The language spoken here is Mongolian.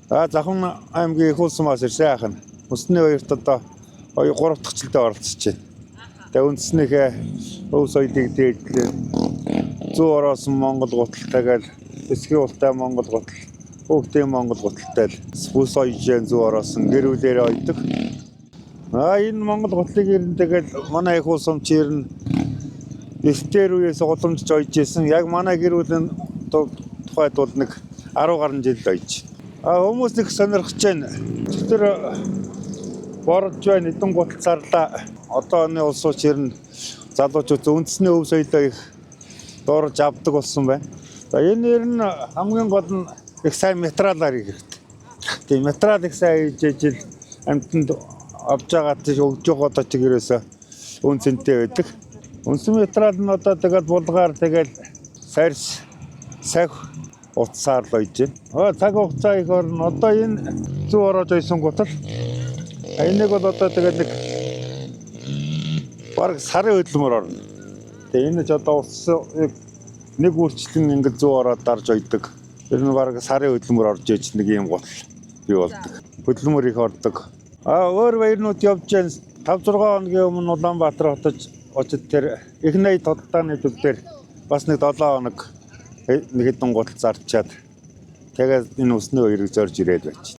Завхан аймгийн их улсмаас ирсэн ахна. Өсний хоёрт одоо 3 дахь жилдээ оролцож байна. Тэгээ үндснийхээ өв соёлыг дээдлээ. Зүү ороосон Монгол гуталтайгаар эсхий ултай Монгол гутал, хүүхдийн Монгол гуталтай л бүс соёлын зүү ороосон гэр бүлээрээ ойдог. Энэ Монгол гутлыг ирэн тэгэл манай их улс өмчээр нь эстер үеэс голомжж ойж исэн. Яг манай гэр бүлийн тухайд бол нэг 10 гаруй жил ойж. Хүмүүс нэг сонирхож байна. Тэр борж байна эдэн гутал зарлаа. Одооны улс учраас нь залуучууд үндэсний өв соёлоо их дурж авдаг болсон байна. Энэ нэр нь хамгийн гол нь их сайн материалаар их хэрэгтэй. Тийм материал их сайн хийж ижил амьтанд авч байгаа тийш өгж байгаа одоо ч гэрээсээ үн цэнтэй байдаг. Үнсэн материал нь одоо тэгээд булгаар тэгээд сарс сах утсаар л ойж байна. Цаг хугацаа их орно. Одоо энэ зүү ороож ойсон гутал. Энийг бол одоо тэгээд баг сарын хөдөлмөр орно. Тэгээ энэ ч одоо улс нэг үрчлэн ингээд зүү ороод дарж ойдог. Тэр нь баг сарын хөдөлмөр орж иж нэг юм гутал бий болдог. Хөдөлмөр их ордог. Өөр баярнууд явж байна. 5-6 хоногийн өмнө Улаанбаатар хотод очиж тэр их найд тодтааны төв дээр бас нэг 7 хоног нэг хэдэн гутал зарчаад тэгээд энэ усны хоёрыг зорж ирээд байж.